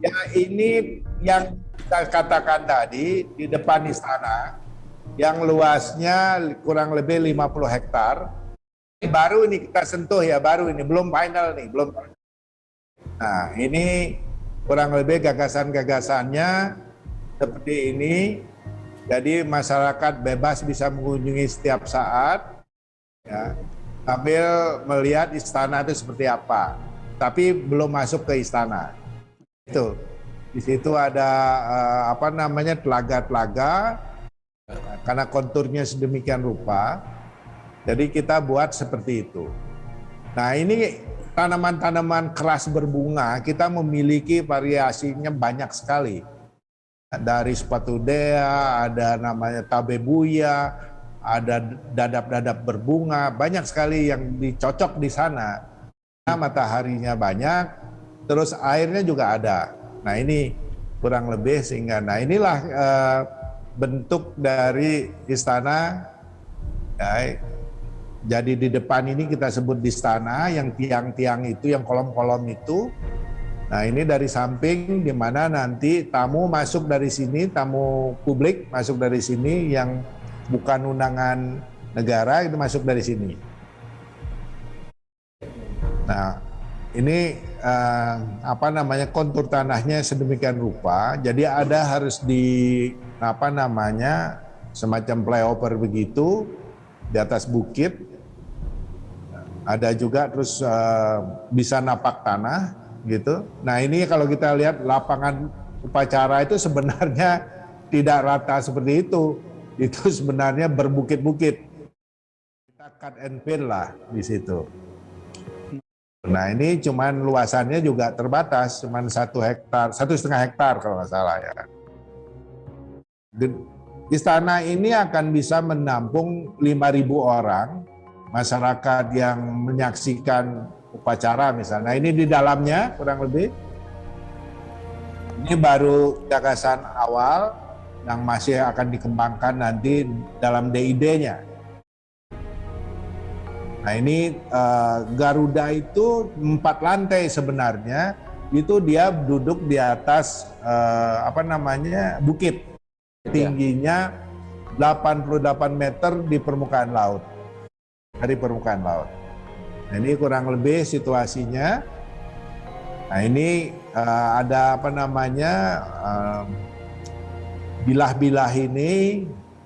Ya, ini yang kita katakan tadi di depan istana, yang luasnya kurang lebih 50 hektar. Ini baru ini kita sentuh ya, baru ini, belum final nih, belum. Nah, ini kurang lebih gagasan-gagasannya seperti ini. Jadi masyarakat bebas bisa mengunjungi setiap saat, ya, sambil melihat istana itu seperti apa. Tapi belum masuk ke istana. Itu di situ ada apa namanya, telaga-telaga, karena konturnya sedemikian rupa. Jadi kita buat seperti itu. Nah, ini tanaman-tanaman keras berbunga kita memiliki variasinya banyak sekali. Dari spatudea, ada namanya tabebuya, ada dadap-dadap berbunga, banyak sekali yang dicocok di sana. Nah, mataharinya banyak, terus airnya juga ada. Nah, ini kurang lebih sehingga, nah inilah bentuk dari istana. Ya, jadi di depan ini kita sebut di istana, yang tiang-tiang itu, yang kolom-kolom itu. Nah, ini dari samping di mana nanti tamu masuk dari sini, tamu publik masuk dari sini yang bukan undangan negara itu masuk dari sini. Nah, ini apa namanya, kontur tanahnya sedemikian rupa, jadi ada harus di apa namanya, semacam flyover begitu di atas bukit. Ada juga terus bisa napak tanah gitu. Nah, ini kalau kita lihat lapangan upacara itu sebenarnya tidak rata seperti itu. Itu sebenarnya berbukit-bukit. Kita cut and fill lah di situ. Nah, ini cuman luasannya juga terbatas, cuman 1,5 hektar kalau nggak salah ya. Istana ini akan bisa menampung 5.000 orang masyarakat yang menyaksikan upacara misalnya. Nah, ini di dalamnya kurang lebih. Ini baru gagasan awal yang masih akan dikembangkan nanti dalam DID-nya. Nah, ini Garuda itu 4 lantai sebenarnya, itu dia duduk di atas apa namanya, bukit. Tingginya 88 meter di permukaan laut. Dari permukaan laut. Nah, ini kurang lebih situasinya. Nah, ini ada apa namanya, bilah-bilah ini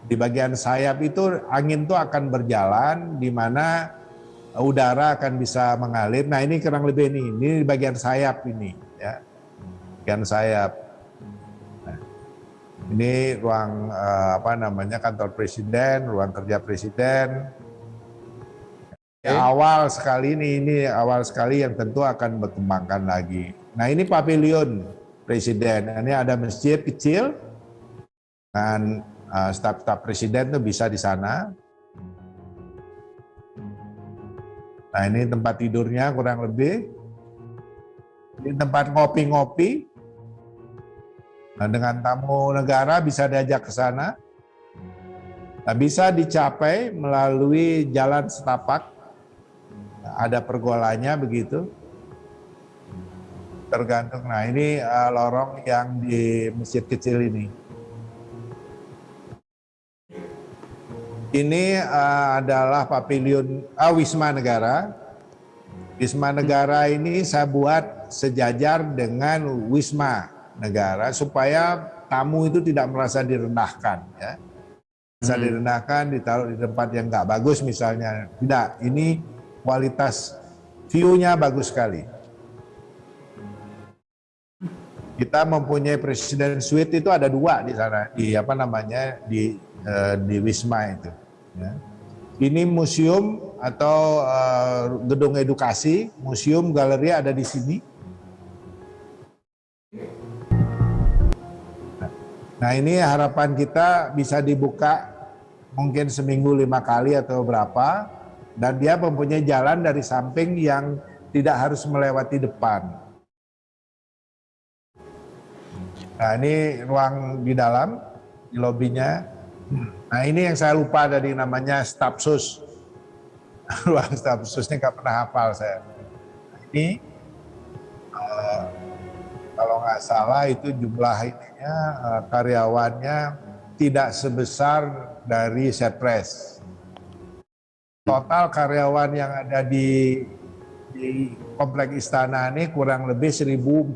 di bagian sayap itu, angin tuh akan berjalan di mana udara akan bisa mengalir. Nah, ini kurang lebih ini di bagian sayap ini ya. Bagian sayap. Nah, ini ruang apa namanya, kantor presiden, ruang kerja presiden. Ya, awal sekali ini awal sekali yang tentu akan berkembangkan lagi. Nah, ini pavilion presiden. Ini ada masjid kecil dan staf-staf presiden tuh bisa di sana. Nah, ini tempat tidurnya kurang lebih. Ini tempat ngopi-ngopi. Nah, dengan tamu negara bisa diajak ke sana. Nah, bisa dicapai melalui jalan setapak. Ada pergolanya begitu, tergantung. Nah, ini lorong yang di masjid kecil ini. Ini adalah pavilion Wisma Negara. Wisma Negara ini saya buat sejajar dengan Wisma Negara supaya tamu itu tidak merasa direndahkan, ya. Merasa direndahkan, ditaruh di tempat yang nggak bagus misalnya. Tidak, ini kualitas view-nya bagus sekali. Kita mempunyai Presiden Suite itu ada 2 di sana, di apa namanya, di Wisma itu. Ya. Ini museum atau gedung edukasi, museum, galeri ada di sini. Nah, ini harapan kita bisa dibuka mungkin seminggu 5 kali atau berapa. Dan dia mempunyai jalan dari samping yang tidak harus melewati depan. Nah, ini ruang di dalam, di lobinya. Nah, ini yang saya lupa tadi namanya stafsus. Ruang stafsus ini nggak pernah hafal saya. Nah, ini kalau kalau nggak salah itu jumlah ininya karyawannya tidak sebesar dari Setpres. Total karyawan yang ada di komplek istana ini kurang lebih 1.400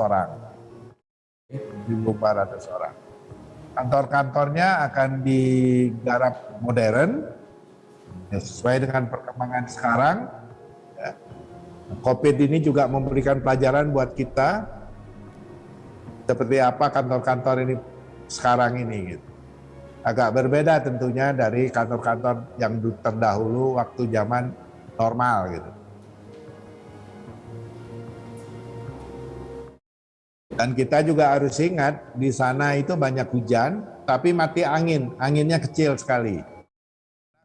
orang. 1.400 orang. Kantor-kantornya akan digarap modern, ya, sesuai dengan perkembangan sekarang. Ya. COVID ini juga memberikan pelajaran buat kita, seperti apa kantor-kantor ini sekarang ini. Gitu. Agak berbeda tentunya dari kantor-kantor yang terdahulu waktu zaman normal gitu. Dan kita juga harus ingat di sana itu banyak hujan, tapi mati angin, anginnya kecil sekali.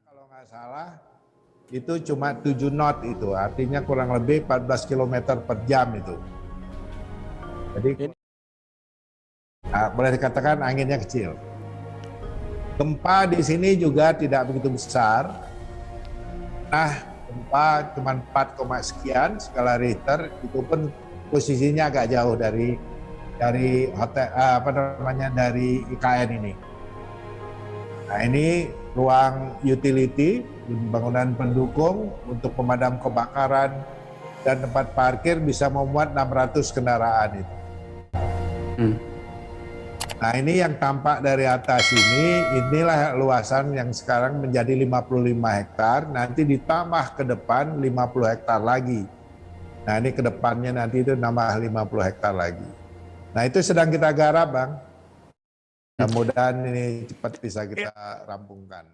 Kalau nggak salah itu cuma 7 knot itu, artinya kurang lebih 14 km per jam itu. Jadi boleh dikatakan anginnya kecil. Gempa di sini juga tidak begitu besar. Nah, gempa cuma 4, sekian skala Richter, itu pun posisinya agak jauh dari hotel dari IKN ini. Nah, ini ruang utility, bangunan pendukung untuk pemadam kebakaran dan tempat parkir bisa memuat 600 kendaraan itu. Nah, ini yang tampak dari atas ini, inilah luasan yang sekarang menjadi 55 hektar, nanti ditambah ke depan 50 hektar lagi. Nah, ini ke depannya nanti itu nambah 50 hektar lagi. Nah, itu sedang kita garap, Bang. Mudah-mudahan ini cepat bisa kita rampungkan.